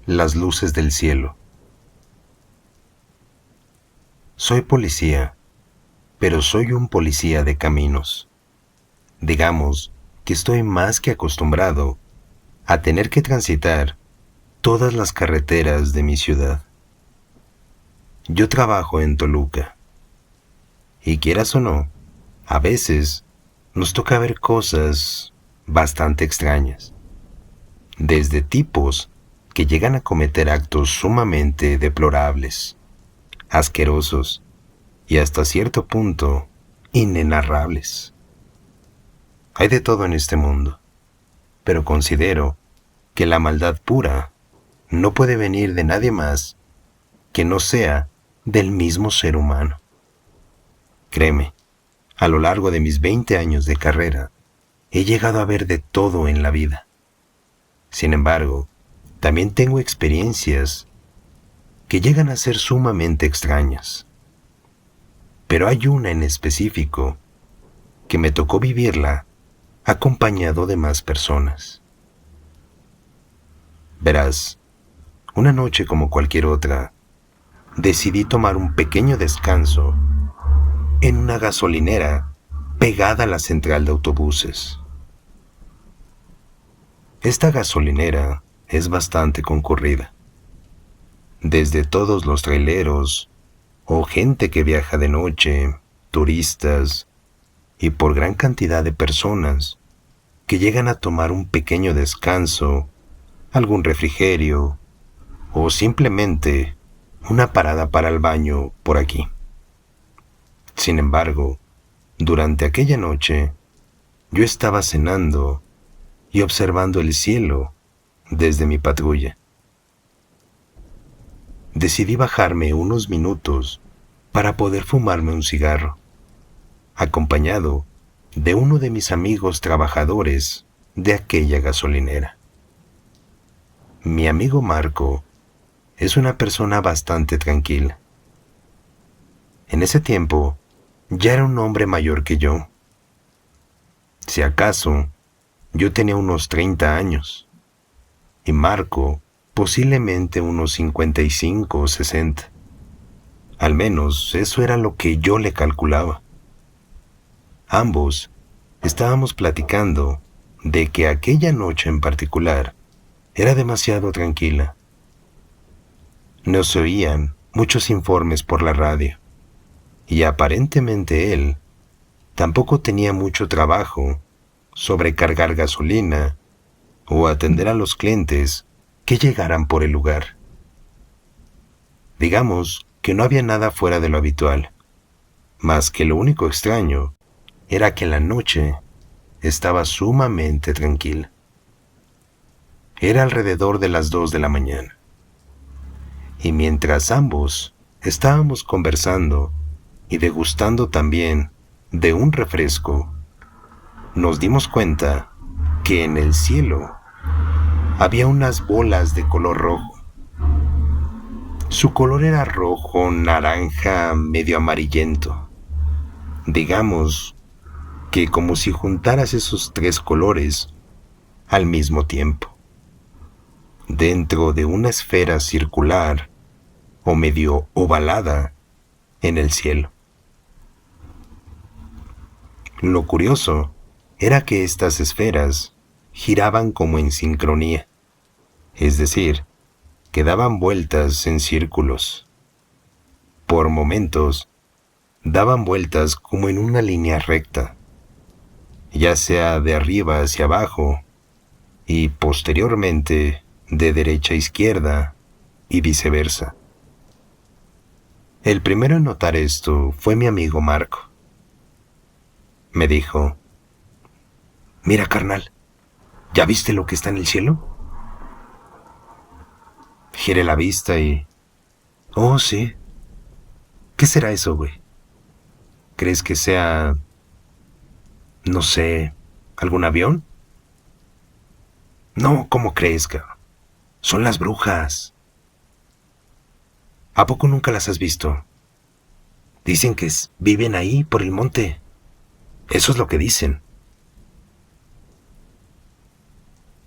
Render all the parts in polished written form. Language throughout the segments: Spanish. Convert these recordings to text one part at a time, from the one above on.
Las luces del cielo. Soy policía, pero soy un policía de caminos. Digamos que estoy más que acostumbrado a tener que transitar todas las carreteras de mi ciudad. Yo trabajo en Toluca, y quieras o no, a veces nos toca ver cosas bastante extrañas, desde tipos que llegan a cometer actos sumamente deplorables, asquerosos y hasta cierto punto inenarrables. Hay de todo en este mundo, pero considero que la maldad pura no puede venir de nadie más que no sea del mismo ser humano. Créeme, a lo largo de mis 20 años de carrera, he llegado a ver de todo en la vida. Sin embargo, también tengo experiencias que llegan a ser sumamente extrañas. Pero hay una en específico que me tocó vivirla acompañado de más personas. Verás, una noche como cualquier otra, decidí tomar un pequeño descanso en una gasolinera pegada a la central de autobuses. Esta gasolinera es bastante concurrida. Desde todos los traileros o gente que viaja de noche, turistas y por gran cantidad de personas que llegan a tomar un pequeño descanso, algún refrigerio o simplemente una parada para el baño por aquí. Sin embargo, durante aquella noche, yo estaba cenando y observando el cielo desde mi patrulla. Decidí bajarme unos minutos para poder fumarme un cigarro, acompañado de uno de mis amigos trabajadores de aquella gasolinera. Mi amigo Marco es una persona bastante tranquila. En ese tiempo, ya era un hombre mayor que yo. Si acaso, yo tenía unos 30 años y Marco posiblemente unos 55 o 60. Al menos eso era lo que yo le calculaba. Ambos estábamos platicando de que aquella noche en particular era demasiado tranquila. No se oían muchos informes por la radio y aparentemente él tampoco tenía mucho trabajo sobre cargar gasolina o atender a los clientes que llegaran por el lugar. Digamos que no había nada fuera de lo habitual, más que lo único extraño era que la noche estaba sumamente tranquila. Era alrededor de las 2 de la mañana, y mientras ambos estábamos conversando y degustando también de un refresco, nos dimos cuenta que en el cielo había unas bolas de color rojo. Su color era rojo, naranja, medio amarillento. Digamos que como si juntaras esos tres colores al mismo tiempo, dentro de una esfera circular o medio ovalada en el cielo. Lo curioso era que estas esferas giraban como en sincronía, es decir, que daban vueltas en círculos. Por momentos, daban vueltas como en una línea recta, ya sea de arriba hacia abajo y posteriormente de derecha a izquierda y viceversa. El primero en notar esto fue mi amigo Marco. Me dijo: «Mira, carnal, ¿ya viste lo que está en el cielo?». Giré la vista y... «Oh, sí. ¿Qué será eso, güey? ¿Crees que sea, no sé, algún avión?». «No, ¿cómo crees, cabrón? Son las brujas». «¿A poco nunca las has visto?». «Dicen que viven ahí por el monte. Eso es lo que dicen».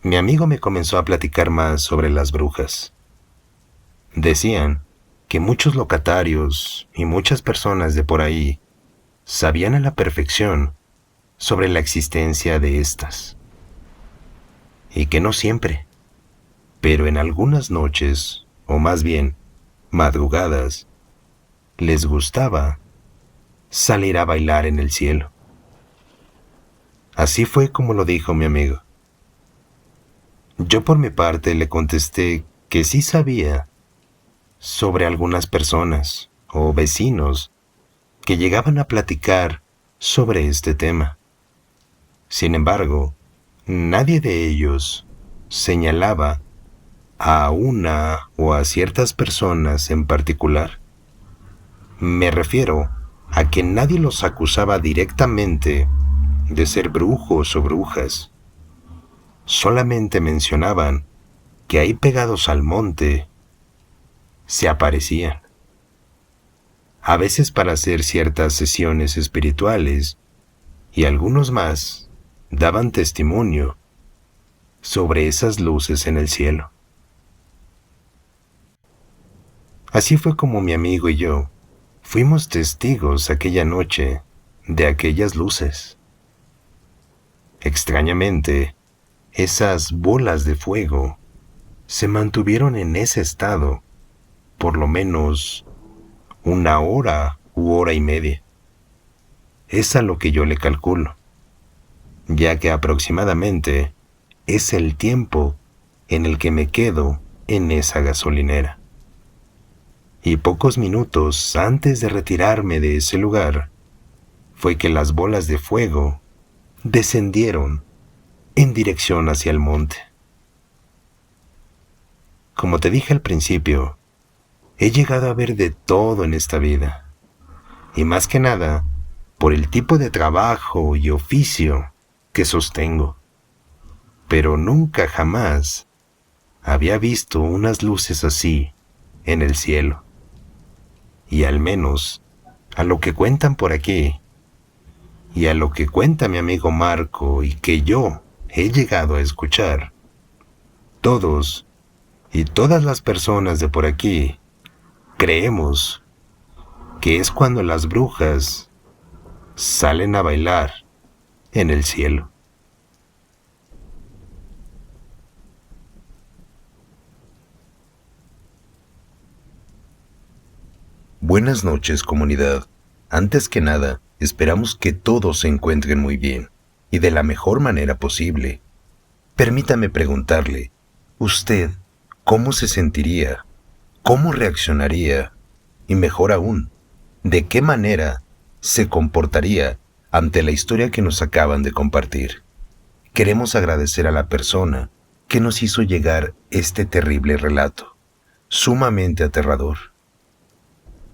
Mi amigo me comenzó a platicar más sobre las brujas Decían que muchos locatarios y muchas personas de por ahí sabían a la perfección sobre la existencia de estas, y que no siempre, pero en algunas noches, o más bien madrugadas, les gustaba salir a bailar en el cielo. Así fue como lo dijo mi amigo. Yo por mi parte le contesté que sí sabía sobre algunas personas o vecinos que llegaban a platicar sobre este tema. Sin embargo, nadie de ellos señalaba a una o a ciertas personas en particular. Me refiero a que nadie los acusaba directamente de ser brujos o brujas. Solamente mencionaban que ahí pegados al monte se aparecían. A veces para hacer ciertas sesiones espirituales, y algunos más daban testimonio sobre esas luces en el cielo. Así fue como mi amigo y yo fuimos testigos aquella noche de aquellas luces. Extrañamente, esas bolas de fuego se mantuvieron en ese estado por lo menos una hora u hora y media. Es a lo que yo le calculo, ya que aproximadamente es el tiempo en el que me quedo en esa gasolinera. Y pocos minutos antes de retirarme de ese lugar, fue que las bolas de fuego descendieron en dirección hacia el monte. Como te dije al principio, he llegado a ver de todo en esta vida, y más que nada, por el tipo de trabajo y oficio que sostengo. Pero nunca jamás había visto unas luces así en el cielo. Y al menos, a lo que cuentan por aquí, y a lo que cuenta mi amigo Marco y que yo he llegado a escuchar, todos y todas las personas de por aquí creemos que es cuando las brujas salen a bailar en el cielo. Buenas noches, comunidad. Antes que nada, esperamos que todos se encuentren muy bien y de la mejor manera posible. Permítame preguntarle, ¿usted cómo se sentiría? ¿Cómo reaccionaría? Y mejor aún, ¿de qué manera se comportaría ante la historia que nos acaban de compartir? Queremos agradecer a la persona que nos hizo llegar este terrible relato, sumamente aterrador.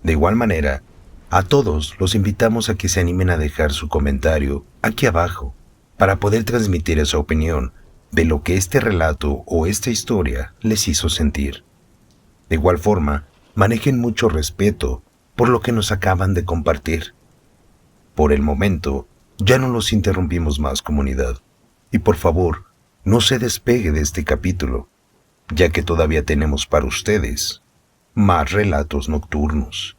De igual manera, a todos los invitamos a que se animen a dejar su comentario aquí abajo para poder transmitir esa opinión de lo que este relato o esta historia les hizo sentir. De igual forma, manejen mucho respeto por lo que nos acaban de compartir. Por el momento, ya no los interrumpimos más, comunidad. Y por favor, no se despegue de este capítulo, ya que todavía tenemos para ustedes más relatos nocturnos.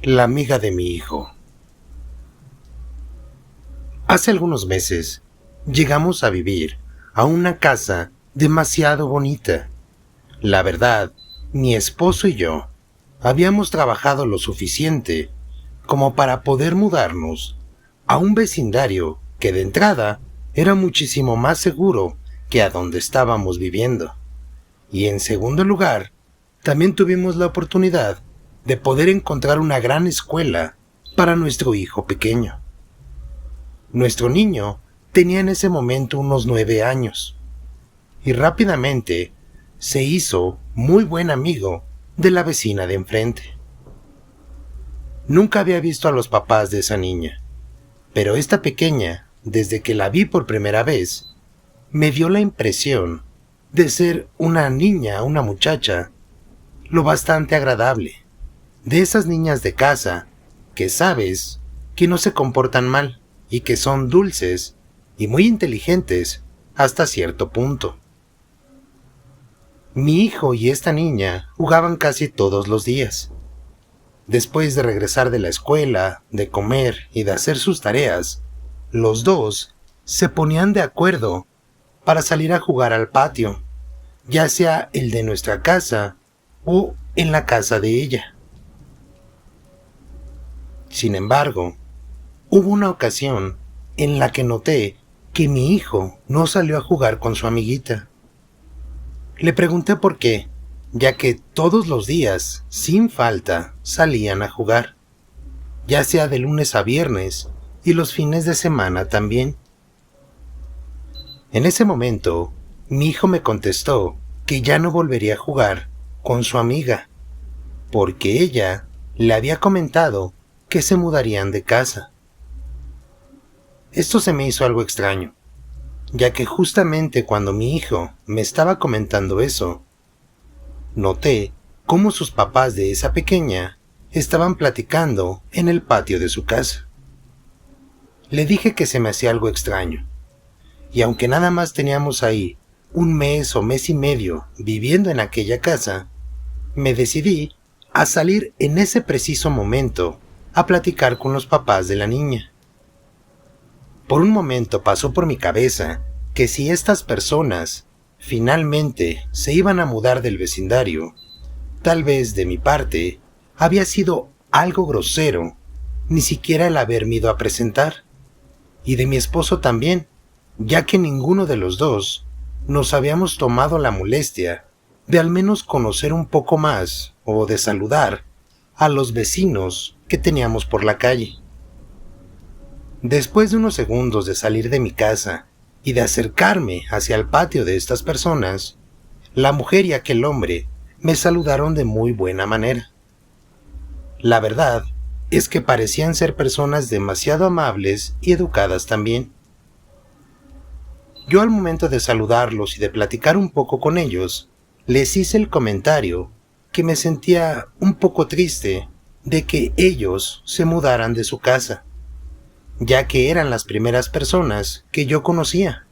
La amiga de mi hijo. Hace algunos meses llegamos a vivir a una casa demasiado bonita. La verdad, mi esposo y yo habíamos trabajado lo suficiente como para poder mudarnos a un vecindario que de entrada era muchísimo más seguro que a donde estábamos viviendo. Y en segundo lugar, también tuvimos la oportunidad de poder encontrar una gran escuela para nuestro hijo pequeño. Nuestro niño tenía en ese momento unos 9 años y rápidamente se hizo muy buen amigo de la vecina de enfrente. Nunca había visto a los papás de esa niña, pero esta pequeña, desde que la vi por primera vez, me dio la impresión de ser una niña, una muchacha, lo bastante agradable, de esas niñas de casa que sabes que no se comportan mal, y que son dulces y muy inteligentes hasta cierto punto. Mi hijo y esta niña jugaban casi todos los días. Después de regresar de la escuela, de comer y de hacer sus tareas, los dos se ponían de acuerdo para salir a jugar al patio, ya sea el de nuestra casa o en la casa de ella. Sin embargo, hubo una ocasión en la que noté que mi hijo no salió a jugar con su amiguita. Le pregunté por qué, ya que todos los días, sin falta, salían a jugar, ya sea de lunes a viernes y los fines de semana también. En ese momento, mi hijo me contestó que ya no volvería a jugar con su amiga, porque ella le había comentado que se mudarían de casa. Esto se me hizo algo extraño, ya que justamente cuando mi hijo me estaba comentando eso, noté cómo sus papás de esa pequeña estaban platicando en el patio de su casa. Le dije que se me hacía algo extraño, y aunque nada más teníamos ahí un mes o mes y medio viviendo en aquella casa, me decidí a salir en ese preciso momento a platicar con los papás de la niña. Por un momento pasó por mi cabeza que si estas personas finalmente se iban a mudar del vecindario, tal vez de mi parte había sido algo grosero, ni siquiera el haberme ido a presentar, y de mi esposo también, ya que ninguno de los dos nos habíamos tomado la molestia de al menos conocer un poco más o de saludar a los vecinos que teníamos por la calle. Después de unos segundos de salir de mi casa y de acercarme hacia el patio de estas personas, la mujer y aquel hombre me saludaron de muy buena manera. La verdad es que parecían ser personas demasiado amables y educadas también. Yo al momento de saludarlos y de platicar un poco con ellos, les hice el comentario que me sentía un poco triste de que ellos se mudaran de su casa, ya que eran las primeras personas que yo conocía,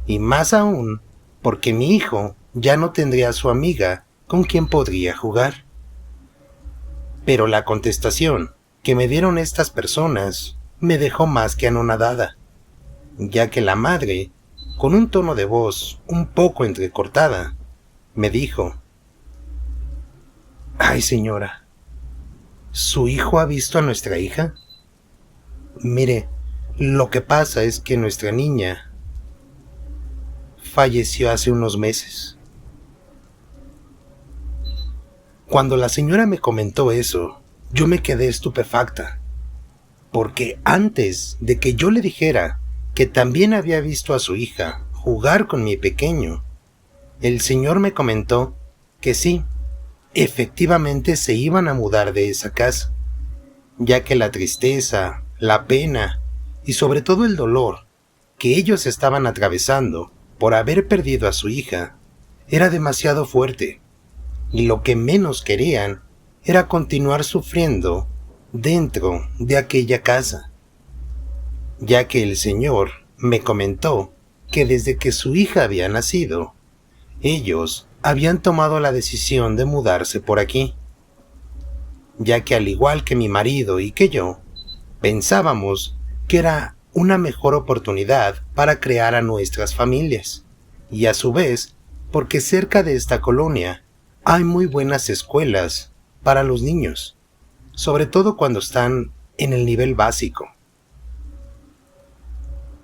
y más aún porque mi hijo ya no tendría a su amiga con quien podría jugar. Pero la contestación que me dieron estas personas me dejó más que anonadada, ya que la madre, con un tono de voz un poco entrecortada, me dijo: «Ay, señora, ¿su hijo ha visto a nuestra hija? Mire, lo que pasa es que nuestra niña falleció hace unos meses». Cuando la señora me comentó eso, yo me quedé estupefacta, porque antes de que yo le dijera que también había visto a su hija jugar con mi pequeño, el señor me comentó que sí, efectivamente se iban a mudar de esa casa, ya que la tristeza, la pena y sobre todo el dolor que ellos estaban atravesando por haber perdido a su hija era demasiado fuerte, y lo que menos querían era continuar sufriendo dentro de aquella casa, ya que el señor me comentó que desde que su hija había nacido, ellos habían tomado la decisión de mudarse por aquí, ya que al igual que mi marido y que yo, pensábamos que era una mejor oportunidad para crear a nuestras familias, y a su vez, porque cerca de esta colonia hay muy buenas escuelas para los niños, sobre todo cuando están en el nivel básico.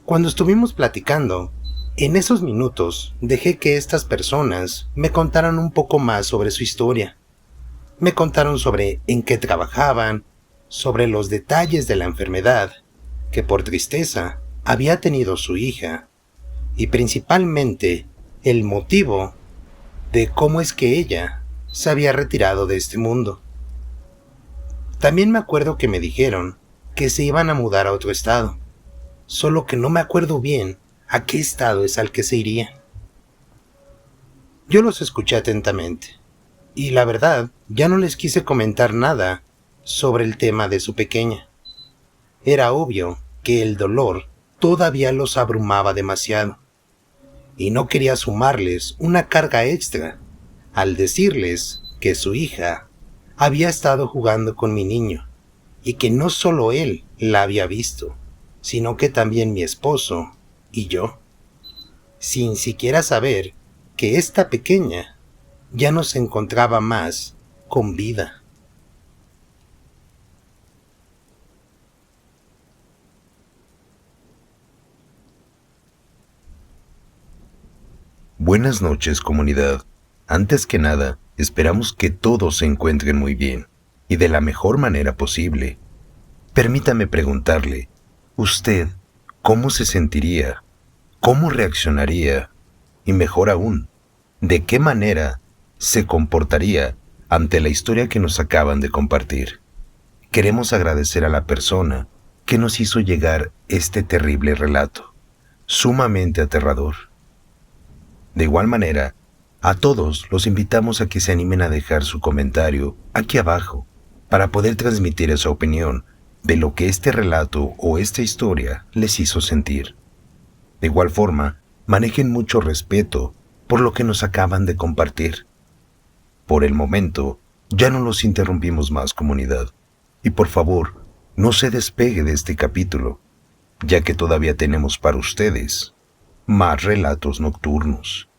Cuando estuvimos platicando, en esos minutos dejé que estas personas me contaran un poco más sobre su historia. Me contaron sobre en qué trabajaban, sobre los detalles de la enfermedad que por tristeza había tenido su hija, y principalmente el motivo de cómo es que ella se había retirado de este mundo. También me acuerdo que me dijeron que se iban a mudar a otro estado, solo que no me acuerdo bien a qué estado es al que se irían. Yo los escuché atentamente, y la verdad ya no les quise comentar nada sobre el tema de su pequeña. Era obvio que el dolor todavía los abrumaba demasiado y no quería sumarles una carga extra al decirles que su hija había estado jugando con mi niño y que no solo él la había visto, sino que también mi esposo y yo, sin siquiera saber que esta pequeña ya no se encontraba más con vida. Buenas noches, comunidad. Antes que nada, esperamos que todos se encuentren muy bien y de la mejor manera posible. Permítame preguntarle, ¿usted cómo se sentiría? ¿Cómo reaccionaría? Y mejor aún, ¿de qué manera se comportaría ante la historia que nos acaban de compartir? Queremos agradecer a la persona que nos hizo llegar este terrible relato, sumamente aterrador. De igual manera, a todos los invitamos a que se animen a dejar su comentario aquí abajo para poder transmitir esa opinión de lo que este relato o esta historia les hizo sentir. De igual forma, manejen mucho respeto por lo que nos acaban de compartir. Por el momento, ya no los interrumpimos más, comunidad. Y por favor, no se despegue de este capítulo, ya que todavía tenemos para ustedes más relatos nocturnos.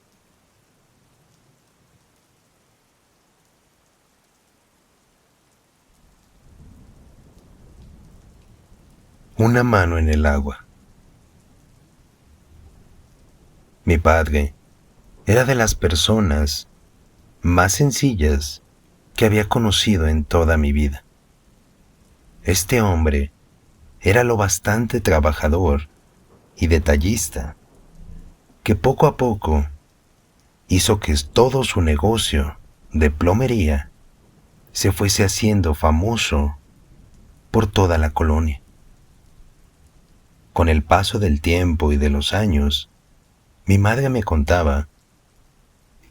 Una mano en el agua. Mi padre era de las personas más sencillas que había conocido en toda mi vida. Este hombre era lo bastante trabajador y detallista que poco a poco hizo que todo su negocio de plomería se fuese haciendo famoso por toda la colonia. Con el paso del tiempo y de los años, mi madre me contaba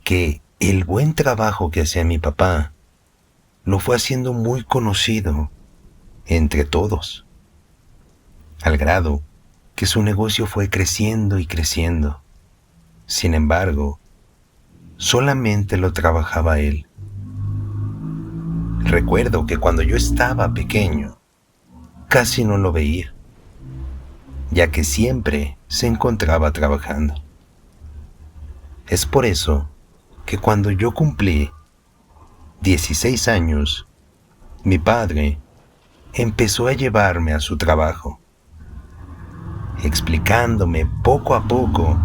que el buen trabajo que hacía mi papá lo fue haciendo muy conocido entre todos, al grado que su negocio fue creciendo y creciendo. Sin embargo, solamente lo trabajaba él. Recuerdo que cuando yo estaba pequeño, casi no lo veía, ya que siempre se encontraba trabajando. Es por eso que cuando yo cumplí 16 años, mi padre empezó a llevarme a su trabajo, explicándome poco a poco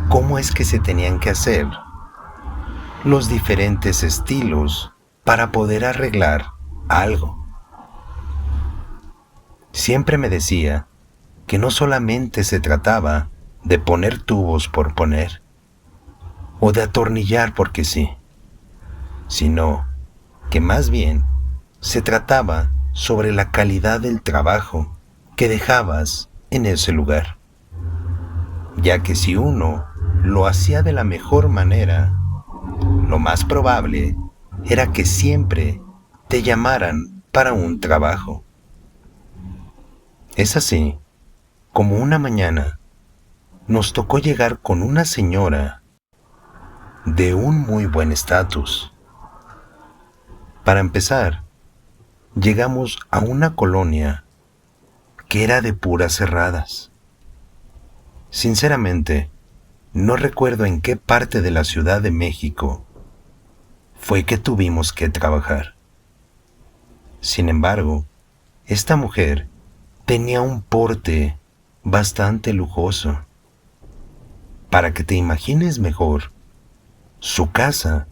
cómo es que se tenían que hacer los diferentes estilos para poder arreglar algo. Siempre me decía que no solamente se trataba de poner tubos por poner, o de atornillar porque sí, sino que más bien se trataba sobre la calidad del trabajo que dejabas en ese lugar, ya que si uno lo hacía de la mejor manera, lo más probable era que siempre te llamaran para un trabajo. Es así como una mañana nos tocó llegar con una señora de un muy buen estatus. Para empezar, llegamos a una colonia que era de puras cerradas. Sinceramente, no recuerdo en qué parte de la Ciudad de México fue que tuvimos que trabajar. Sin embargo, esta mujer tenía un porte bastante lujoso. Para que te imagines mejor, su casa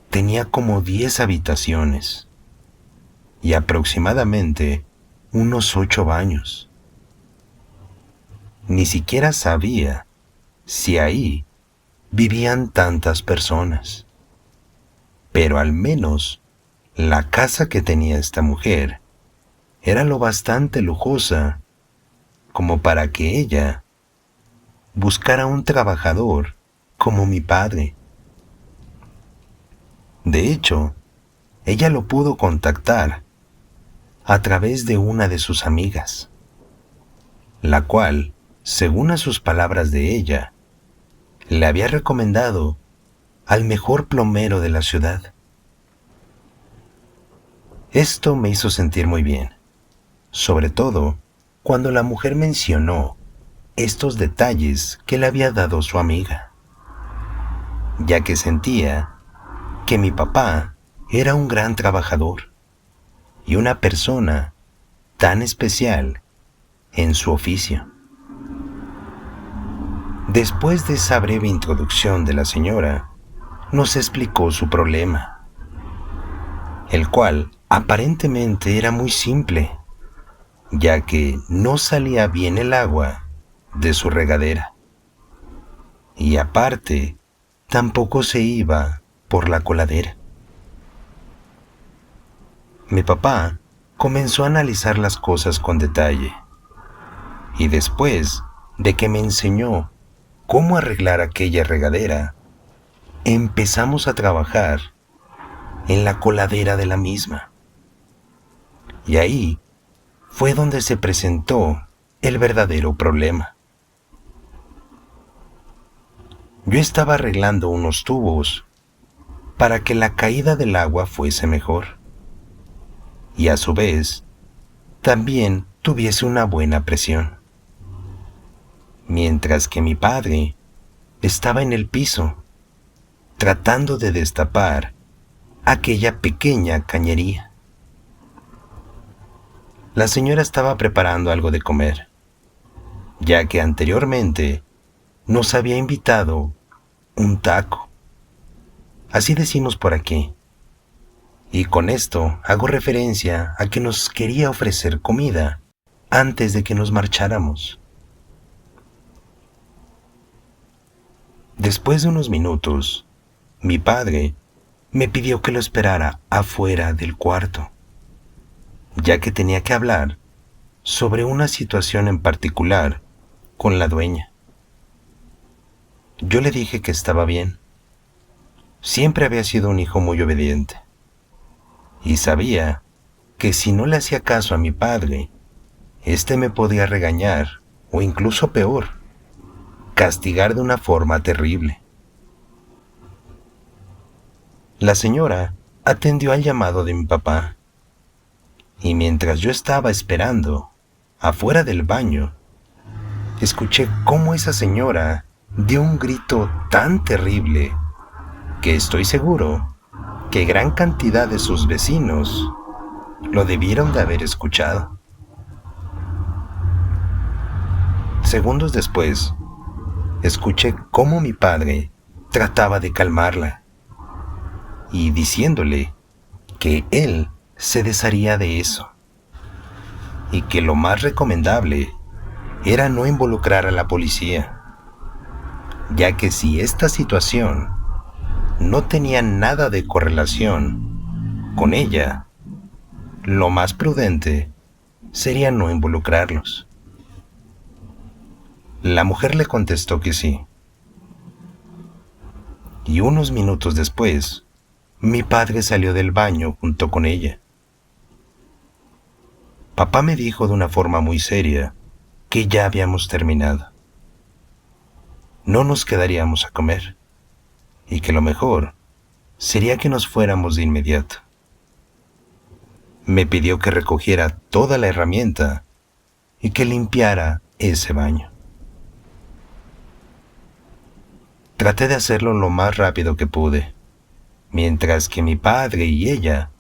tenía como 10 habitaciones y aproximadamente unos 8 baños. Ni siquiera sabía si ahí vivían tantas personas, pero al menos la casa que tenía esta mujer era lo bastante lujosa como para que ella buscara un trabajador como mi padre. De hecho, ella lo pudo contactar a través de una de sus amigas. la cual, según a sus palabras de ella, le había recomendado al mejor plomero de la ciudad. Esto me hizo sentir muy bien, sobre todo cuando la mujer mencionó estos detalles que le había dado su amiga, ya que sentía que mi papá era un gran trabajador y una persona tan especial en su oficio. Después de esa breve introducción de la señora, nos explicó su problema, el cual aparentemente era muy simple, ya que no salía bien el agua de su regadera. Y aparte, tampoco se iba por la coladera. Mi papá comenzó a analizar las cosas con detalle, y después de que me enseñó cómo arreglar aquella regadera, empezamos a trabajar en la coladera de la misma. Y ahí fue donde se presentó el verdadero problema. Yo estaba arreglando unos tubos para que la caída del agua fuese mejor y a su vez también tuviese una buena presión, mientras que mi padre estaba en el piso tratando de destapar aquella pequeña cañería. La señora estaba preparando algo de comer, ya que anteriormente nos había invitado un taco. Así decimos por aquí. Y con esto hago referencia a que nos quería ofrecer comida antes de que nos marcháramos. Después de unos minutos, mi padre me pidió que lo esperara afuera del cuarto, ya que tenía que hablar sobre una situación en particular con la dueña. Yo le dije que estaba bien. Siempre había sido un hijo muy obediente y sabía que si no le hacía caso a mi padre, éste me podía regañar o incluso peor, castigar de una forma terrible. La señora atendió al llamado de mi papá y mientras yo estaba esperando afuera del baño, escuché cómo esa señora dio un grito tan terrible que estoy seguro que gran cantidad de sus vecinos lo debieron de haber escuchado. Segundos después, escuché cómo mi padre trataba de calmarla y diciéndole que él se desharía de eso y que lo más recomendable era no involucrar a la policía, ya que si esta situación no tenía nada de correlación con ella, lo más prudente sería no involucrarlos. La mujer le contestó que sí. Y unos minutos después, mi padre salió del baño junto con ella. Papá me dijo de una forma muy seria que ya habíamos terminado. No nos quedaríamos a comer y que lo mejor sería que nos fuéramos de inmediato. Me pidió que recogiera toda la herramienta y que limpiara ese baño. Traté de hacerlo lo más rápido que pude, mientras que mi padre y ella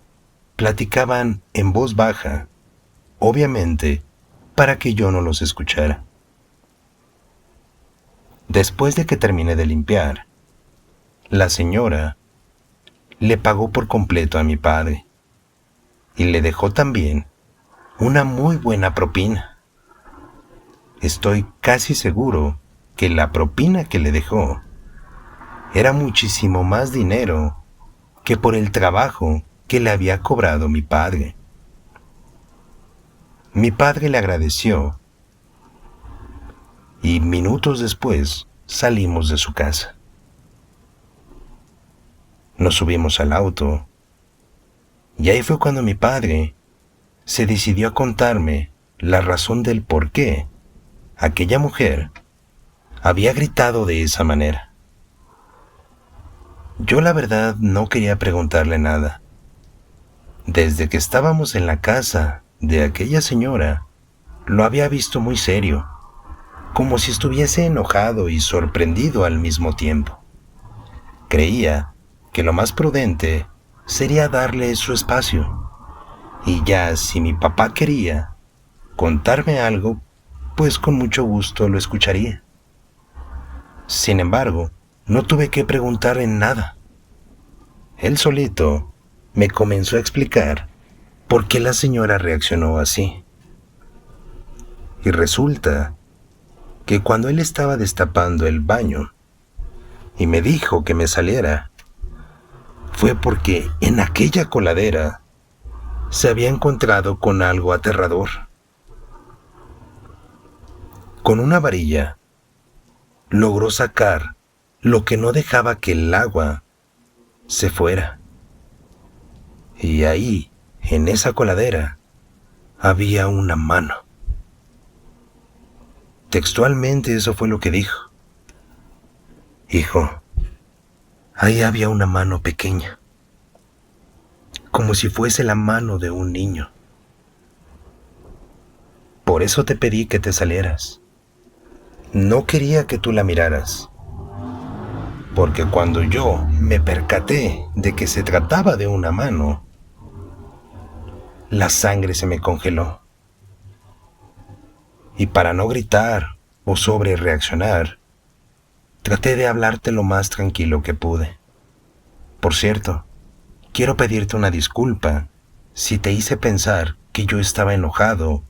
platicaban en voz baja, obviamente para que yo no los escuchara. Después de que terminé de limpiar, la señora le pagó por completo a mi padre y le dejó también una muy buena propina. Estoy casi seguro que la propina que le dejó era muchísimo más dinero que por el trabajo que le había cobrado mi padre. Mi padre le agradeció y minutos después salimos de su casa. Nos subimos al auto y ahí fue cuando mi padre se decidió a contarme la razón del por qué aquella mujer había gritado de esa manera. Yo la verdad no quería preguntarle nada. Desde que estábamos en la casa de aquella señora, lo había visto muy serio, como si estuviese enojado y sorprendido al mismo tiempo. Creía que lo más prudente sería darle su espacio, y ya si mi papá quería contarme algo, pues con mucho gusto lo escucharía. Sin embargo, no tuve que preguntar en nada. Él solito me comenzó a explicar por qué la señora reaccionó así. Y resulta que cuando él estaba destapando el baño y me dijo que me saliera, fue porque en aquella coladera se había encontrado con algo aterrador. Con una varilla logró sacar lo que no dejaba que el agua se fuera. Y ahí, en esa coladera, había una mano. Textualmente eso fue lo que dijo. Hijo, ahí había una mano pequeña, como si fuese la mano de un niño. Por eso te pedí que te salieras. No quería que tú la miraras, porque cuando yo me percaté de que se trataba de una mano, la sangre se me congeló. Y para no gritar o sobre reaccionar, traté de hablarte lo más tranquilo que pude. Por cierto, quiero pedirte una disculpa si te hice pensar que yo estaba enojado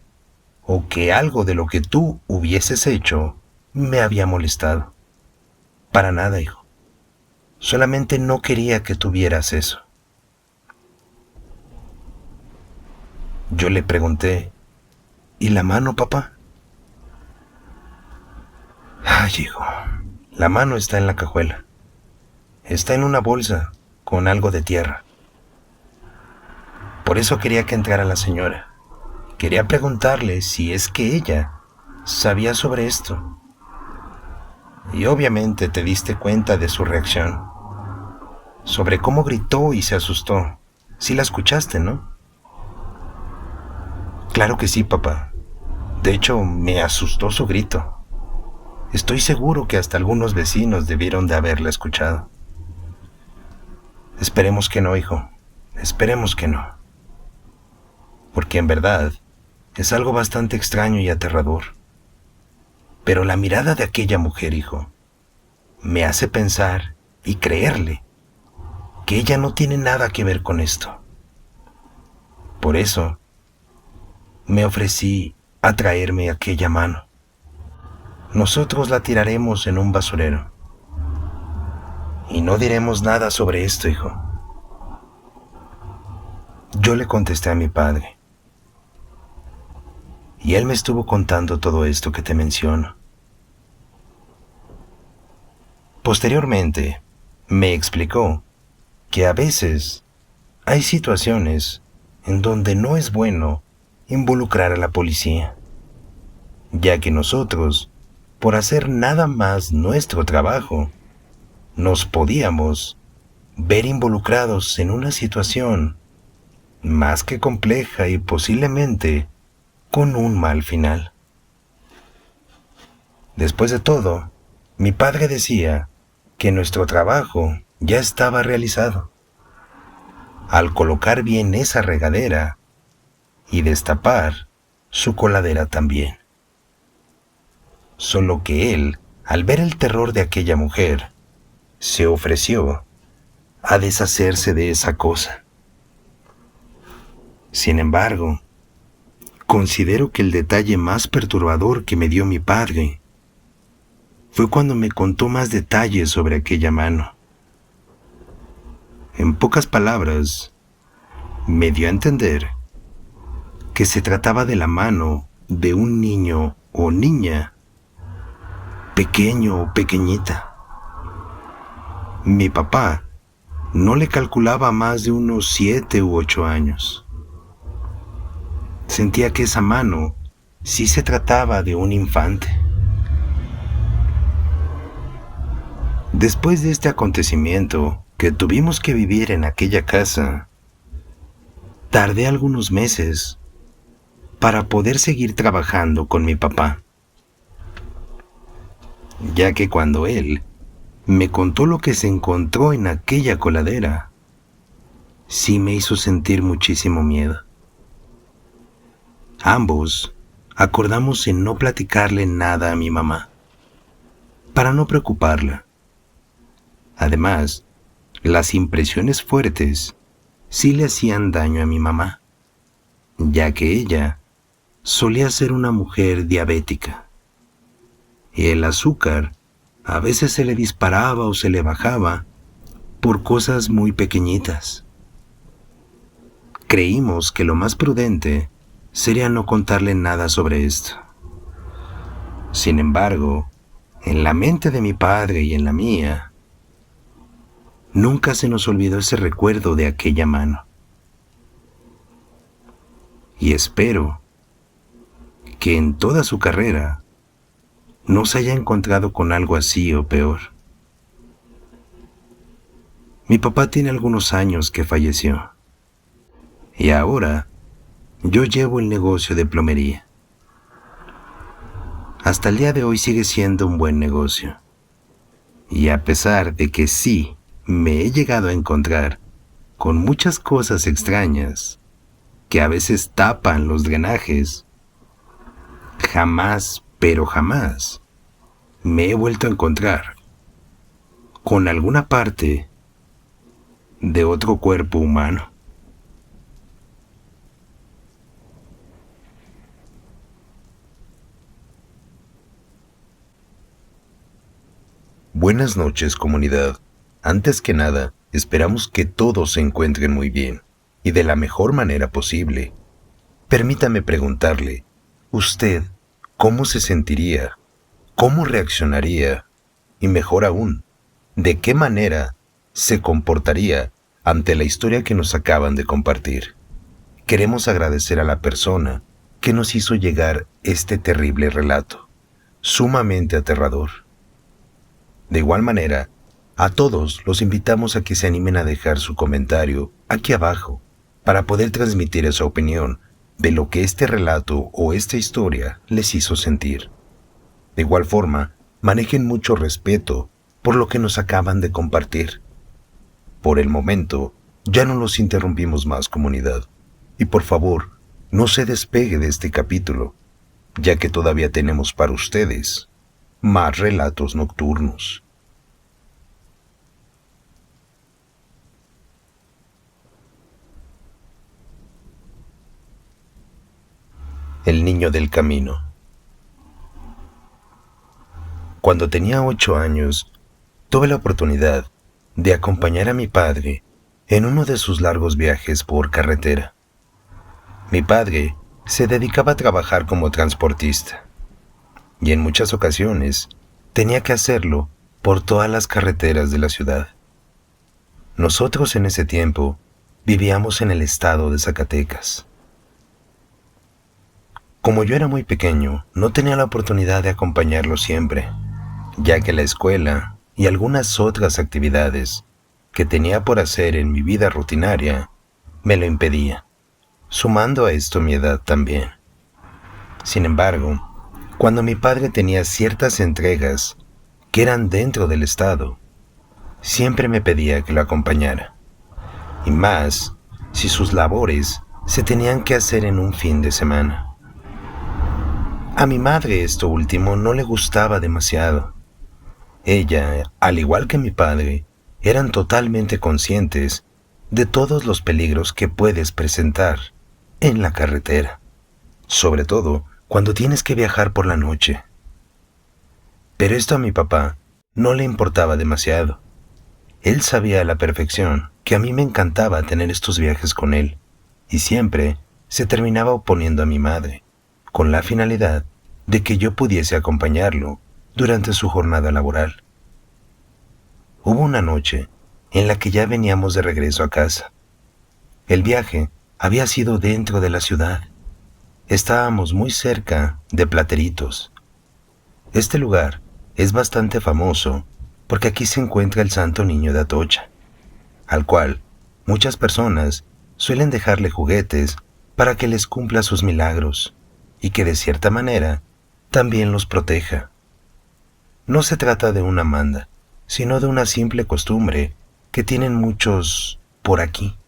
o que algo de lo que tú hubieses hecho me había molestado. Para nada, hijo. Solamente no quería que tuvieras eso. Yo le pregunté, ¿y la mano, papá? Ay, hijo, la mano está en la cajuela. Está en una bolsa con algo de tierra. Por eso quería que entrara la señora. Quería preguntarle si es que ella sabía sobre esto. Y obviamente te diste cuenta de su reacción, sobre cómo gritó y se asustó. Sí la escuchaste, ¿no? Claro que sí, papá. De hecho, me asustó su grito. Estoy seguro que hasta algunos vecinos debieron de haberla escuchado. Esperemos que no, hijo. Esperemos que no. Porque en verdad es algo bastante extraño y aterrador. Pero la mirada de aquella mujer, hijo, me hace pensar y creerle que ella no tiene nada que ver con esto. Por eso me ofrecí a traerme aquella mano. Nosotros la tiraremos en un basurero. Y no diremos nada sobre esto, hijo. Yo le contesté a mi padre. Y él me estuvo contando todo esto que te menciono. Posteriormente, me explicó que a veces hay situaciones en donde no es bueno involucrar a la policía, ya que nosotros, por hacer nada más nuestro trabajo, nos podíamos ver involucrados en una situación más que compleja y posiblemente con un mal final. Después de todo, mi padre decía que nuestro trabajo ya estaba realizado. Al colocar bien esa regadera y destapar su coladera también. Solo que él, al ver el terror de aquella mujer, se ofreció a deshacerse de esa cosa. Sin embargo, considero que el detalle más perturbador que me dio mi padre fue cuando me contó más detalles sobre aquella mano. En pocas palabras, me dio a entender que se trataba de la mano de un niño o niña, pequeño o pequeñita. Mi papá no le calculaba más de unos 7 u 8 años. Sentía que esa mano sí se trataba de un infante. Después de este acontecimiento que tuvimos que vivir en aquella casa, tardé algunos meses para poder seguir trabajando con mi papá, ya que cuando él me contó lo que se encontró en aquella coladera, sí me hizo sentir muchísimo miedo. Ambos acordamos en no platicarle nada a mi mamá, para no preocuparla. Además, las impresiones fuertes sí le hacían daño a mi mamá, ya que ella solía ser una mujer diabética, y el azúcar a veces se le disparaba o se le bajaba por cosas muy pequeñitas. Creímos que lo más prudente sería no contarle nada sobre esto. Sin embargo, en la mente de mi padre y en la mía, nunca se nos olvidó ese recuerdo de aquella mano. Y espero que en toda su carrera no se haya encontrado con algo así o peor. Mi papá tiene algunos años que falleció y ahora yo llevo el negocio de plomería. Hasta el día de hoy sigue siendo un buen negocio. Y a pesar de que sí me he llegado a encontrar con muchas cosas extrañas que a veces tapan los drenajes, jamás, pero jamás, me he vuelto a encontrar con alguna parte de otro cuerpo humano. Buenas noches, comunidad. Antes que nada, esperamos que todos se encuentren muy bien y de la mejor manera posible. Permítame preguntarle, ¿usted cómo se sentiría? ¿Cómo reaccionaría? Y mejor aún, ¿de qué manera se comportaría ante la historia que nos acaban de compartir? Queremos agradecer a la persona que nos hizo llegar este terrible relato, sumamente aterrador. De igual manera, a todos los invitamos a que se animen a dejar su comentario aquí abajo para poder transmitir esa opinión de lo que este relato o esta historia les hizo sentir. De igual forma, manejen mucho respeto por lo que nos acaban de compartir. Por el momento, ya no los interrumpimos más, comunidad. Y por favor, no se despegue de este capítulo, ya que todavía tenemos para ustedes más relatos nocturnos. El niño del camino. Cuando tenía 8 años, tuve la oportunidad de acompañar a mi padre en uno de sus largos viajes por carretera. Mi padre se dedicaba a trabajar como transportista y en muchas ocasiones tenía que hacerlo por todas las carreteras de la ciudad. Nosotros en ese tiempo vivíamos en el estado de Zacatecas. Como yo era muy pequeño, no tenía la oportunidad de acompañarlo siempre, ya que la escuela y algunas otras actividades que tenía por hacer en mi vida rutinaria me lo impedía, sumando a esto mi edad también. Sin embargo, cuando mi padre tenía ciertas entregas que eran dentro del estado, siempre me pedía que lo acompañara, y más si sus labores se tenían que hacer en un fin de semana. A mi madre esto último no le gustaba demasiado. Ella, al igual que mi padre, eran totalmente conscientes de todos los peligros que puedes presentar en la carretera, sobre todo cuando tienes que viajar por la noche. Pero esto a mi papá no le importaba demasiado. Él sabía a la perfección que a mí me encantaba tener estos viajes con él, y siempre se terminaba oponiendo a mi madre, con la finalidad de que yo pudiese acompañarlo durante su jornada laboral. Hubo una noche en la que ya veníamos de regreso a casa. El viaje había sido dentro de la ciudad. Estábamos muy cerca de Plateritos. Este lugar es bastante famoso porque aquí se encuentra el Santo Niño de Atocha, al cual muchas personas suelen dejarle juguetes para que les cumpla sus milagros y que de cierta manera también los proteja. No se trata de una manda, sino de una simple costumbre que tienen muchos por aquí,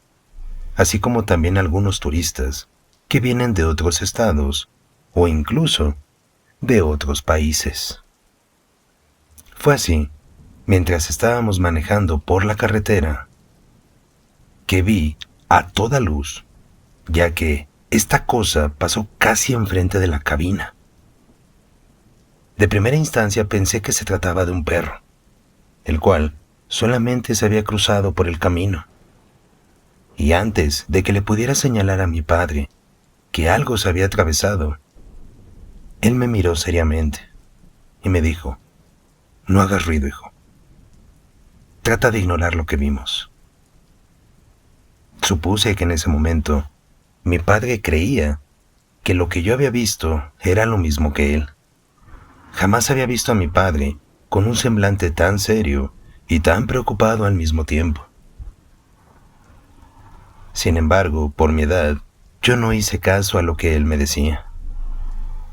así como también algunos turistas que vienen de otros estados o incluso de otros países. Fue así, mientras estábamos manejando por la carretera, que vi a toda luz, ya que esta cosa pasó casi enfrente de la cabina. De primera instancia pensé que se trataba de un perro, el cual solamente se había cruzado por el camino. Y antes de que le pudiera señalar a mi padre que algo se había atravesado, él me miró seriamente y me dijo: no hagas ruido, hijo. Trata de ignorar lo que vimos. Supuse que en ese momento mi padre creía que lo que yo había visto era lo mismo que él. Jamás había visto a mi padre con un semblante tan serio y tan preocupado al mismo tiempo. Sin embargo, por mi edad, yo no hice caso a lo que él me decía.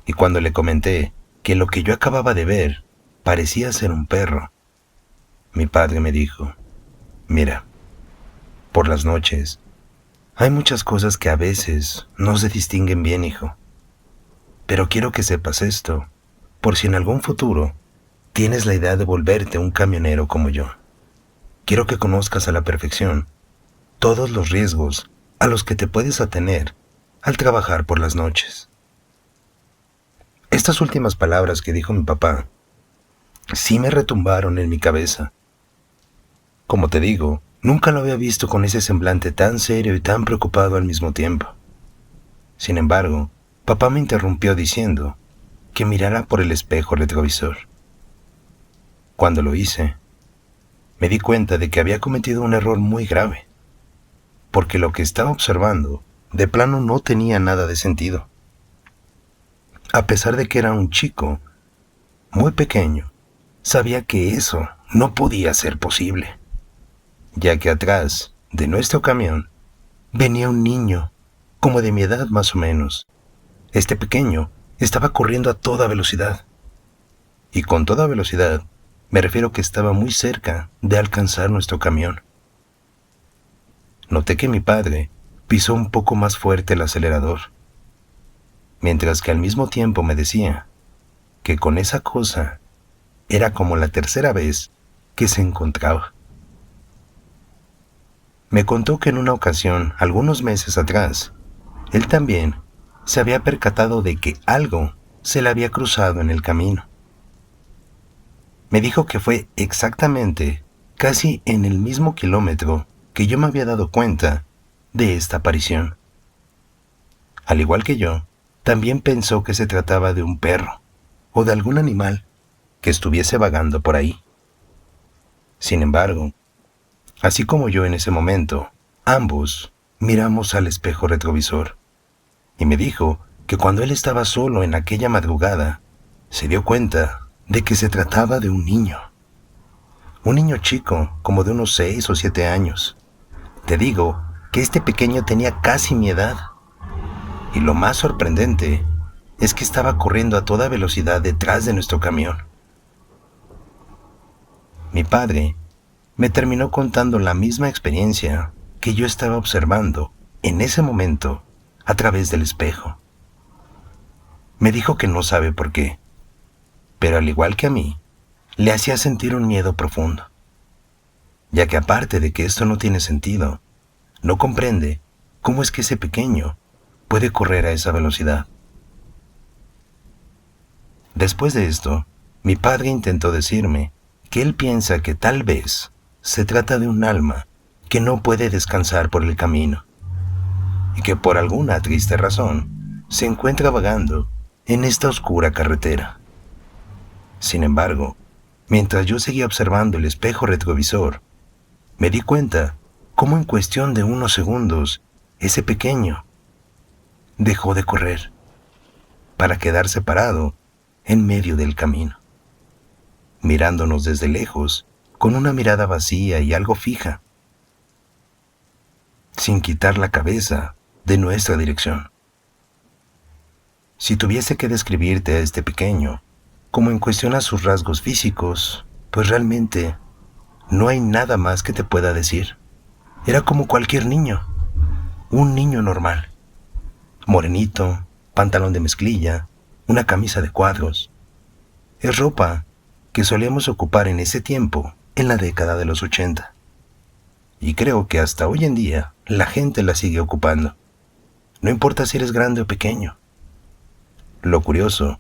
Y cuando le comenté que lo que yo acababa de ver parecía ser un perro, mi padre me dijo: mira, por las noches hay muchas cosas que a veces no se distinguen bien, hijo. Pero quiero que sepas esto, por si en algún futuro tienes la idea de volverte un camionero como yo. Quiero que conozcas a la perfección todos los riesgos a los que te puedes atener al trabajar por las noches. Estas últimas palabras que dijo mi papá sí me retumbaron en mi cabeza. Como te digo, nunca lo había visto con ese semblante tan serio y tan preocupado al mismo tiempo. Sin embargo, papá me interrumpió diciendo que mirara por el espejo retrovisor. Cuando lo hice, me di cuenta de que había cometido un error muy grave, porque lo que estaba observando de plano no tenía nada de sentido. A pesar de que era un chico muy pequeño, sabía que eso no podía ser posible, ya que atrás de nuestro camión venía un niño, como de mi edad más o menos. Este pequeño estaba corriendo a toda velocidad. Y con toda velocidad me refiero que estaba muy cerca de alcanzar nuestro camión. Noté que mi padre pisó un poco más fuerte el acelerador, mientras que al mismo tiempo me decía que con esa cosa era como la tercera vez que se encontraba. Me contó que en una ocasión, algunos meses atrás, él también se había percatado de que algo se le había cruzado en el camino. Me dijo que fue exactamente casi en el mismo kilómetro que yo me había dado cuenta de esta aparición. Al igual que yo, también pensó que se trataba de un perro o de algún animal que estuviese vagando por ahí. Sin embargo, así como yo en ese momento, ambos miramos al espejo retrovisor y me dijo que cuando él estaba solo en aquella madrugada, se dio cuenta de que se trataba de un niño chico, como de unos 6 o 7 años. Te digo que este pequeño tenía casi mi edad. Y lo más sorprendente es que estaba corriendo a toda velocidad detrás de nuestro camión. Mi padre me terminó contando la misma experiencia que yo estaba observando en ese momento a través del espejo. Me dijo que no sabe por qué, pero al igual que a mí, le hacía sentir un miedo profundo, ya que aparte de que esto no tiene sentido, no comprende cómo es que ese pequeño puede correr a esa velocidad. Después de esto, mi padre intentó decirme que él piensa que tal vez se trata de un alma que no puede descansar por el camino y que por alguna triste razón se encuentra vagando en esta oscura carretera. Sin embargo, mientras yo seguía observando el espejo retrovisor, me di cuenta cómo en cuestión de unos segundos ese pequeño dejó de correr para quedarse parado en medio del camino, mirándonos desde lejos, con una mirada vacía y algo fija, sin quitar la cabeza de nuestra dirección. Si tuviese que describirte a este pequeño, como en cuestión a sus rasgos físicos, pues realmente no hay nada más que te pueda decir. Era como cualquier niño, un niño normal. Morenito, pantalón de mezclilla, una camisa de cuadros. Es ropa que solíamos ocupar en ese tiempo, en la década de los 80. Y creo que hasta hoy en día la gente la sigue ocupando. No importa si eres grande o pequeño. Lo curioso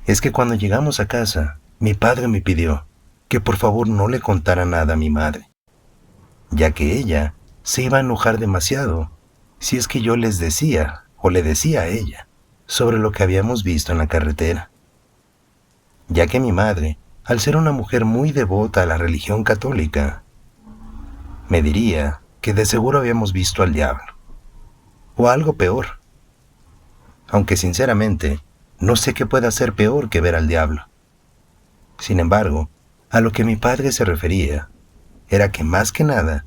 es que cuando llegamos a casa, mi padre me pidió que por favor no le contara nada a mi madre, ya que ella se iba a enojar demasiado si es que yo les decía o le decía a ella sobre lo que habíamos visto en la carretera, ya que mi madre, al ser una mujer muy devota a la religión católica, me diría que de seguro habíamos visto al diablo, o algo peor, aunque sinceramente no sé qué pueda ser peor que ver al diablo. Sin embargo, a lo que mi padre se refería era que más que nada,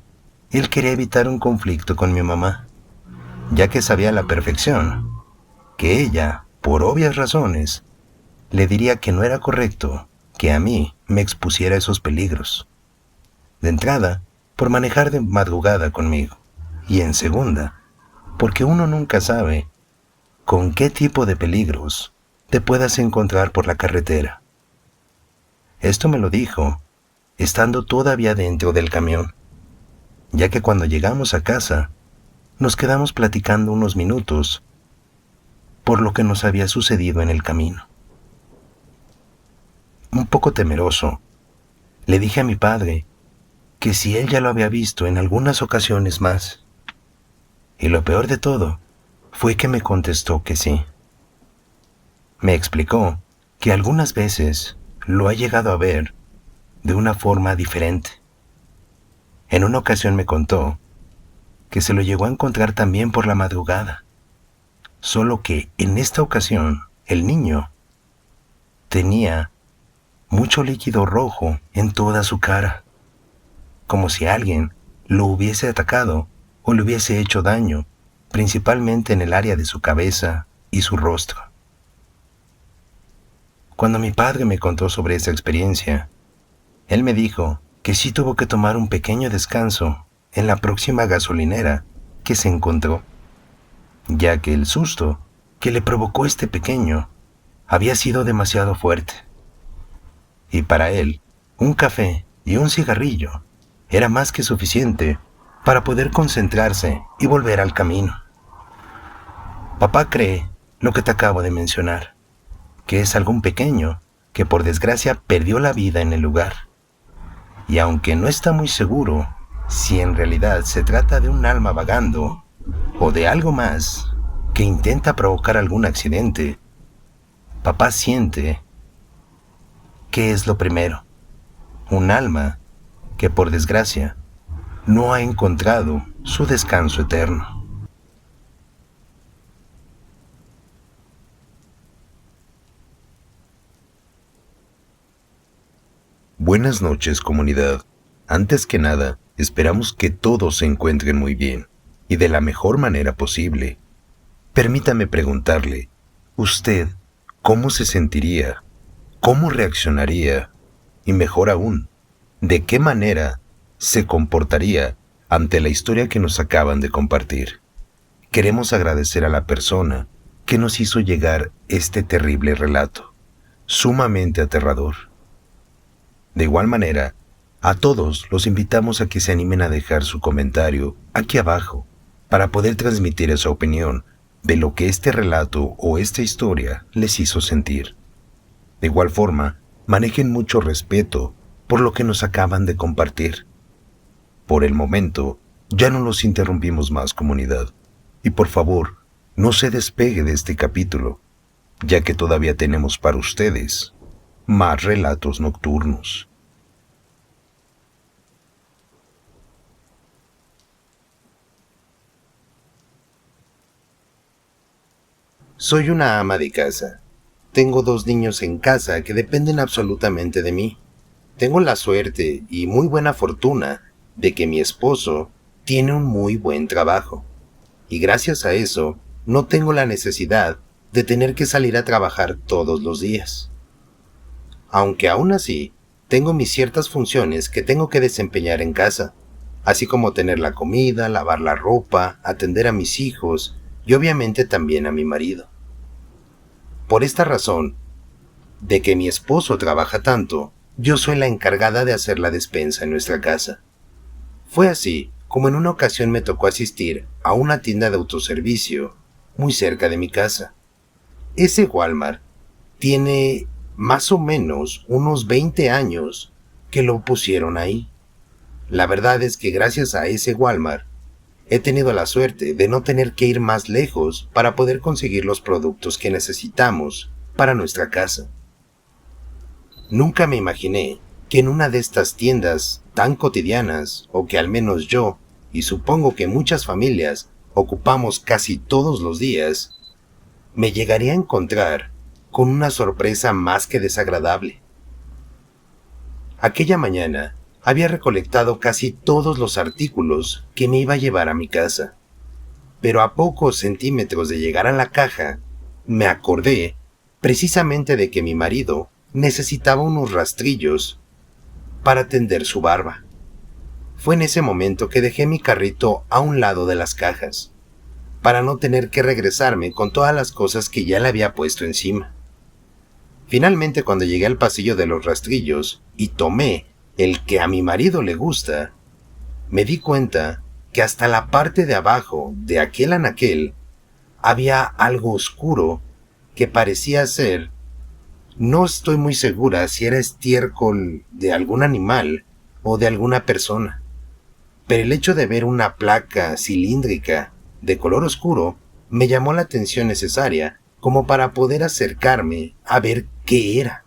él quería evitar un conflicto con mi mamá, ya que sabía a la perfección que ella, por obvias razones, le diría que no era correcto que a mí me expusiera a esos peligros. De entrada, por manejar de madrugada conmigo, y en segunda, porque uno nunca sabe con qué tipo de peligros te puedas encontrar por la carretera. Esto me lo dijo estando todavía dentro del camión, ya que cuando llegamos a casa nos quedamos platicando unos minutos por lo que nos había sucedido en el camino. Un poco temeroso, le dije a mi padre que si él ya lo había visto en algunas ocasiones más. Y lo peor de todo fue que me contestó que sí. Me explicó que algunas veces lo ha llegado a ver de una forma diferente. En una ocasión me contó que se lo llegó a encontrar también por la madrugada, solo que en esta ocasión el niño tenía mucho líquido rojo en toda su cara, como si alguien lo hubiese atacado o le hubiese hecho daño, principalmente en el área de su cabeza y su rostro. Cuando mi padre me contó sobre esa experiencia, él me dijo que sí tuvo que tomar un pequeño descanso en la próxima gasolinera que se encontró, ya que el susto que le provocó este pequeño había sido demasiado fuerte. Y para él, un café y un cigarrillo era más que suficiente para poder concentrarse y volver al camino. Papá cree lo que te acabo de mencionar, que es algún pequeño que por desgracia perdió la vida en el lugar. Y aunque no está muy seguro si en realidad se trata de un alma vagando o de algo más que intenta provocar algún accidente, papá siente que es lo primero, un alma que por desgracia no ha encontrado su descanso eterno. Buenas noches, comunidad. Antes que nada, esperamos que todos se encuentren muy bien y de la mejor manera posible. Permítame preguntarle, ¿usted cómo se sentiría? ¿Cómo reaccionaría? Y mejor aún, ¿de qué manera se comportaría ante la historia que nos acaban de compartir? Queremos agradecer a la persona que nos hizo llegar este terrible relato, sumamente aterrador. De igual manera, a todos los invitamos a que se animen a dejar su comentario aquí abajo para poder transmitir esa opinión de lo que este relato o esta historia les hizo sentir. De igual forma, manejen mucho respeto por lo que nos acaban de compartir. Por el momento, ya no los interrumpimos más, comunidad. Y por favor, no se despegue de este capítulo, ya que todavía tenemos para ustedes más relatos nocturnos. Soy una ama de casa. Tengo 2 niños en casa que dependen absolutamente de mí. Tengo la suerte y muy buena fortuna de que mi esposo tiene un muy buen trabajo. Y gracias a eso, no tengo la necesidad de tener que salir a trabajar todos los días. Aunque aún así, tengo mis ciertas funciones que tengo que desempeñar en casa, así como tener la comida, lavar la ropa, atender a mis hijos y obviamente también a mi marido. Por esta razón, de que mi esposo trabaja tanto, yo soy la encargada de hacer la despensa en nuestra casa. Fue así como en una ocasión me tocó asistir a una tienda de autoservicio muy cerca de mi casa. Ese Walmart tiene más o menos unos 20 años que lo pusieron ahí. La verdad es que gracias a ese Walmart he tenido la suerte de no tener que ir más lejos para poder conseguir los productos que necesitamos para nuestra casa. Nunca me imaginé que en una de estas tiendas tan cotidianas, o que al menos yo, y supongo que muchas familias, ocupamos casi todos los días, me llegaría a encontrar con una sorpresa más que desagradable. Aquella mañana había recolectado casi todos los artículos que me iba a llevar a mi casa, pero a pocos centímetros de llegar a la caja, me acordé precisamente de que mi marido necesitaba unos rastrillos para tender su barba. Fue en ese momento que dejé mi carrito a un lado de las cajas, para no tener que regresarme con todas las cosas que ya le había puesto encima. Finalmente, cuando llegué al pasillo de los rastrillos y tomé el que a mi marido le gusta, me di cuenta que hasta la parte de abajo de aquel anaquel había algo oscuro que parecía ser, no estoy muy segura si era estiércol de algún animal o de alguna persona, pero el hecho de ver una placa cilíndrica de color oscuro me llamó la atención necesaria como para poder acercarme a ver qué era.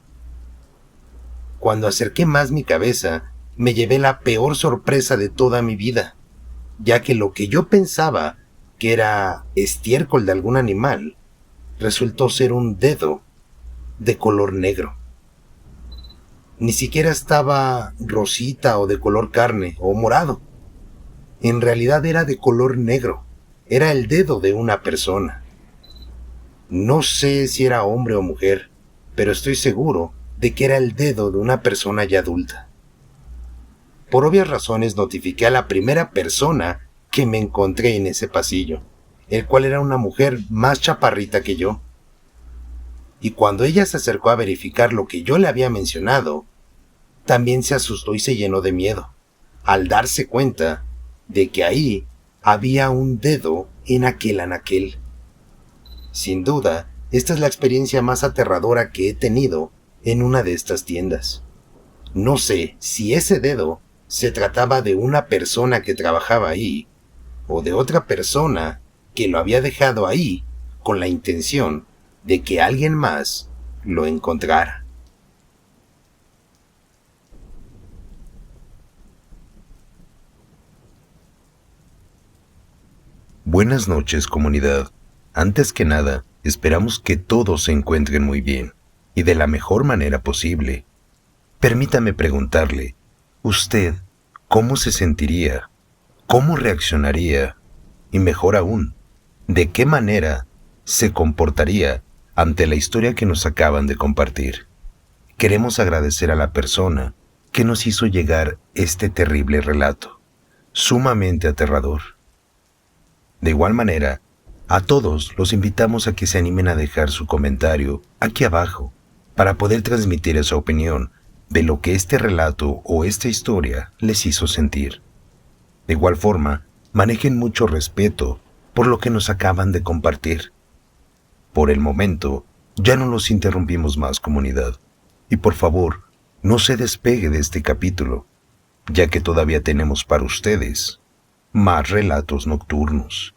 Cuando acerqué más mi cabeza, me llevé la peor sorpresa de toda mi vida, ya que lo que yo pensaba que era estiércol de algún animal, resultó ser un dedo de color negro. Ni siquiera estaba rosita o de color carne o morado. En realidad era de color negro. Era el dedo de una persona. No sé si era hombre o mujer, pero estoy seguro de que era el dedo de una persona ya adulta. Por obvias razones notifiqué a la primera persona que me encontré en ese pasillo, el cual era una mujer más chaparrita que yo. Y cuando ella se acercó a verificar lo que yo le había mencionado, también se asustó y se llenó de miedo, al darse cuenta de que ahí había un dedo en aquel anaquel. Sin duda, esta es la experiencia más aterradora que he tenido en una de estas tiendas. No sé si ese dedo se trataba de una persona que trabajaba ahí, o de otra persona que lo había dejado ahí con la intención de que alguien más lo encontrara. Buenas noches, comunidad. Antes que nada, esperamos que todos se encuentren muy bien y de la mejor manera posible. Permítame preguntarle, ¿usted cómo se sentiría? ¿Cómo reaccionaría? Y mejor aún, ¿de qué manera se comportaría ante la historia que nos acaban de compartir? Queremos agradecer a la persona que nos hizo llegar este terrible relato, sumamente aterrador. De igual manera, a todos los invitamos a que se animen a dejar su comentario aquí abajo para poder transmitir esa opinión de lo que este relato o esta historia les hizo sentir. De igual forma, manejen mucho respeto por lo que nos acaban de compartir. Por el momento, ya no los interrumpimos más, comunidad, y por favor, no se despegue de este capítulo, ya que todavía tenemos para ustedes más relatos nocturnos.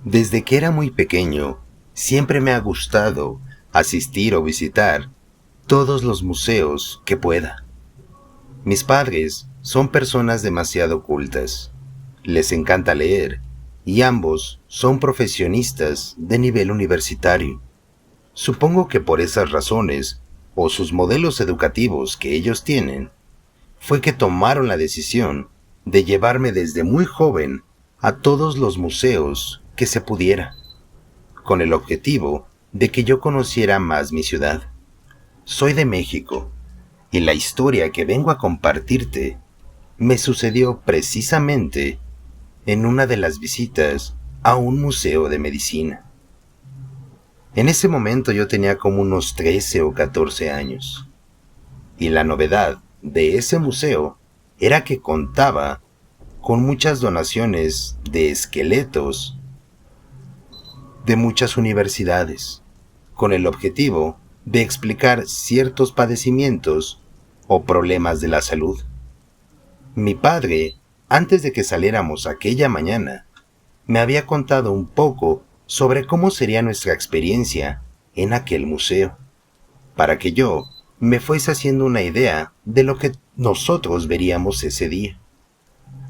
Desde que era muy pequeño, siempre me ha gustado asistir o visitar todos los museos que pueda. Mis padres son personas demasiado cultas. Les encanta leer y ambos son profesionistas de nivel universitario. Supongo que por esas razones, o sus modelos educativos que ellos tienen, fue que tomaron la decisión de llevarme desde muy joven a todos los museos que se pudiera, con el objetivo de que yo conociera más mi ciudad. Soy de México, y la historia que vengo a compartirte me sucedió precisamente en una de las visitas a un museo de medicina. En ese momento yo tenía como unos 13 o 14 años, y la novedad de ese museo era que contaba con muchas donaciones de esqueletos de muchas universidades, con el objetivo de explicar ciertos padecimientos o problemas de la salud. Mi padre, antes de que saliéramos aquella mañana, me había contado un poco sobre cómo sería nuestra experiencia en aquel museo, para que yo me fuese haciendo una idea de lo que nosotros veríamos ese día.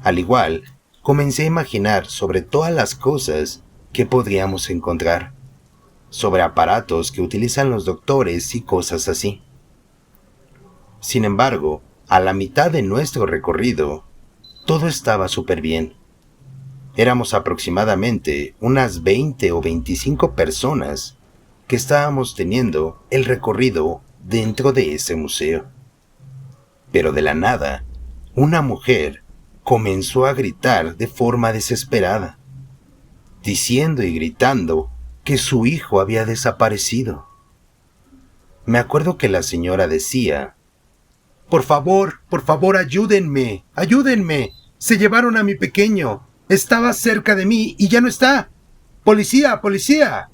Al igual, comencé a imaginar sobre todas las cosas que podríamos encontrar, sobre aparatos que utilizan los doctores y cosas así. Sin embargo, a la mitad de nuestro recorrido, todo estaba súper bien. Éramos aproximadamente unas 20 o 25 personas que estábamos teniendo el recorrido dentro de ese museo. Pero de la nada, una mujer comenzó a gritar de forma desesperada, diciendo y gritando que su hijo había desaparecido. Me acuerdo que la señora decía: por favor, ayúdenme, ayúdenme. Se llevaron a mi pequeño. Estaba cerca de mí y ya no está. ¡Policía, policía!».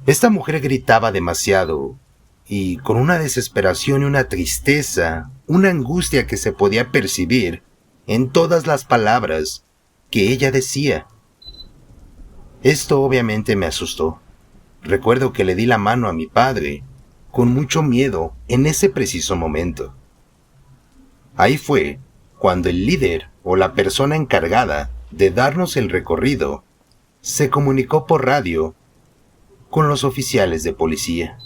Esta mujer gritaba demasiado y con una desesperación y una tristeza, una angustia que se podía percibir en todas las palabras que ella decía. Esto obviamente me asustó. Recuerdo que le di la mano a mi padre con mucho miedo en ese preciso momento. Ahí fue cuando el líder o la persona encargada de darnos el recorrido se comunicó por radio con los oficiales de policía,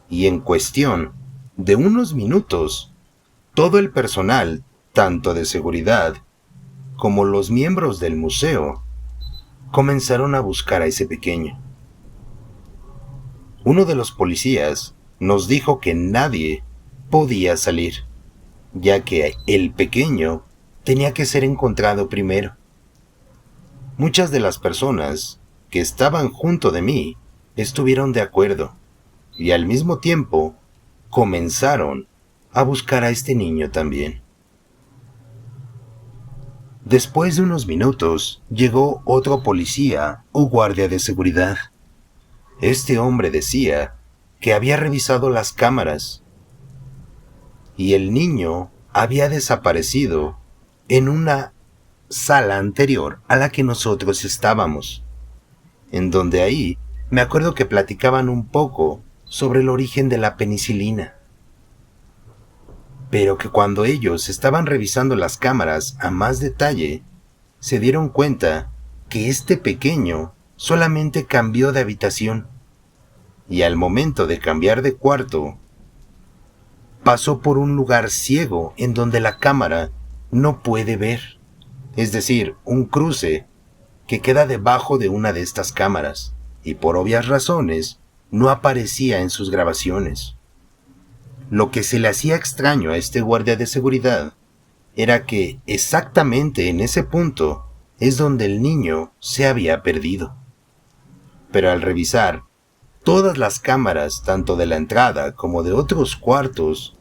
y en cuestión de unos minutos, todo el personal, tanto de seguridad como los miembros del museo, comenzaron a buscar a ese pequeño. Uno de los policías nos dijo que nadie podía salir, ya que el pequeño tenía que ser encontrado primero. Muchas de las personas que estaban junto de mí estuvieron de acuerdo y al mismo tiempo comenzaron a buscar a este niño también. Después de unos minutos llegó otro policía o guardia de seguridad. Este hombre decía que había revisado las cámaras y el niño había desaparecido en una sala anterior a la que nosotros estábamos, en donde ahí me acuerdo que platicaban un poco sobre el origen de la penicilina, pero que cuando ellos estaban revisando las cámaras a más detalle, se dieron cuenta que este pequeño solamente cambió de habitación, y al momento de cambiar de cuarto, pasó por un lugar ciego en donde la cámara no puede ver, es decir, un cruce que queda debajo de una de estas cámaras, y por obvias razones no aparecía en sus grabaciones. Lo que se le hacía extraño a este guardia de seguridad era que exactamente en ese punto es donde el niño se había perdido. Pero al revisar todas las cámaras, tanto de la entrada como de otros cuartos,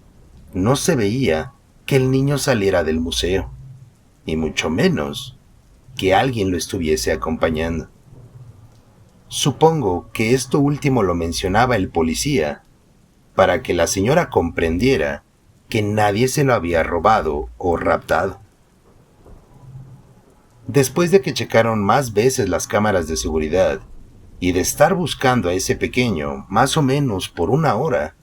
no se veía que el niño saliera del museo, y mucho menos que alguien lo estuviese acompañando. Supongo que esto último lo mencionaba el policía para que la señora comprendiera que nadie se lo había robado o raptado. Después de que checaron más veces las cámaras de seguridad y de estar buscando a ese pequeño más o menos por 1 hora,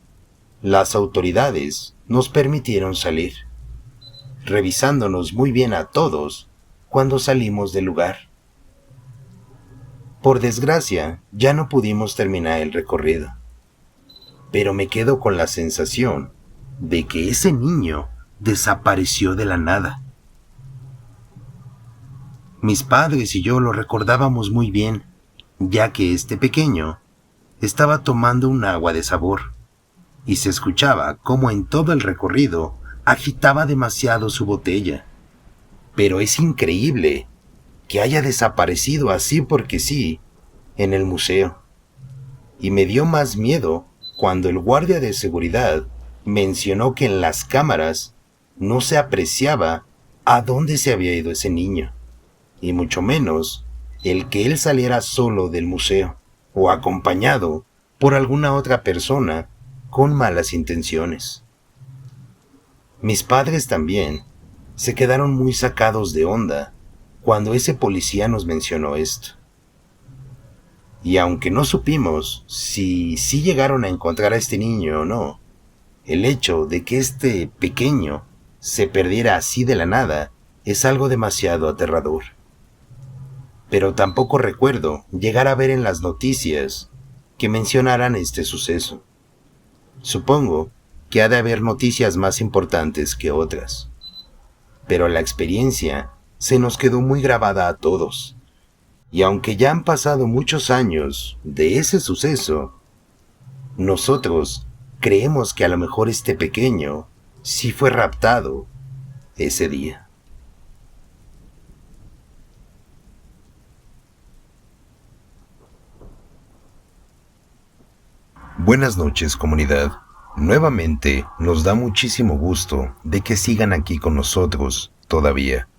las autoridades nos permitieron salir, revisándonos muy bien a todos cuando salimos del lugar. Por desgracia, ya no pudimos terminar el recorrido, pero me quedo con la sensación de que ese niño desapareció de la nada. Mis padres y yo lo recordábamos muy bien, ya que este pequeño estaba tomando un agua de sabor, y se escuchaba cómo en todo el recorrido agitaba demasiado su botella. Pero es increíble que haya desaparecido así porque sí en el museo. Y me dio más miedo cuando el guardia de seguridad mencionó que en las cámaras no se apreciaba a dónde se había ido ese niño, y mucho menos el que él saliera solo del museo o acompañado por alguna otra persona con malas intenciones. Mis padres también se quedaron muy sacados de onda cuando ese policía nos mencionó esto. Y aunque no supimos si llegaron a encontrar a este niño o no, el hecho de que este pequeño se perdiera así de la nada es algo demasiado aterrador. Pero tampoco recuerdo llegar a ver en las noticias que mencionaran este suceso. Supongo que ha de haber noticias más importantes que otras, pero la experiencia se nos quedó muy grabada a todos. Y aunque ya han pasado muchos años de ese suceso, nosotros creemos que a lo mejor este pequeño sí fue raptado ese día. Buenas noches, comunidad. Nuevamente nos da muchísimo gusto de que sigan aquí con nosotros todavía.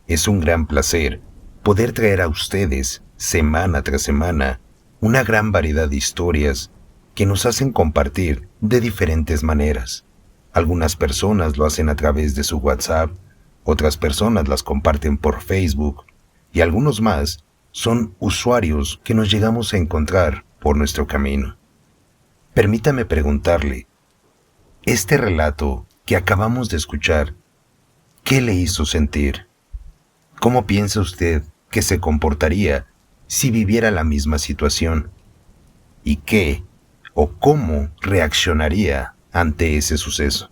Es un gran placer poder traer a ustedes, semana tras semana, una gran variedad de historias que nos hacen compartir de diferentes maneras. Algunas personas lo hacen a través de su WhatsApp, otras personas las comparten por Facebook, y algunos más son usuarios que nos llegamos a encontrar por nuestro camino. Permítame preguntarle, este relato que acabamos de escuchar, ¿qué le hizo sentir? ¿Cómo piensa usted que se comportaría si viviera la misma situación? ¿Y qué o cómo reaccionaría ante ese suceso?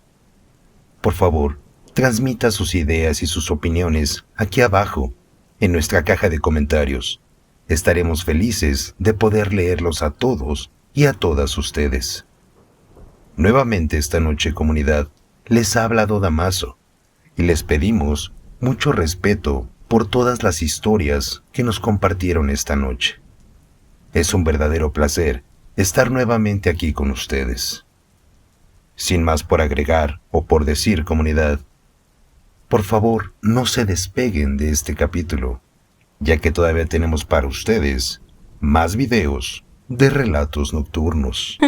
Por favor, transmita sus ideas y sus opiniones aquí abajo, en nuestra caja de comentarios. Estaremos felices de poder leerlos a todos y a todas ustedes. Nuevamente esta noche, comunidad, les ha hablado Damaso, y les pedimos mucho respeto por todas las historias que nos compartieron esta noche. Es un verdadero placer estar nuevamente aquí con ustedes. Sin más por agregar o por decir, comunidad, por favor, no se despeguen de este capítulo, ya que todavía tenemos para ustedes más videos de relatos nocturnos.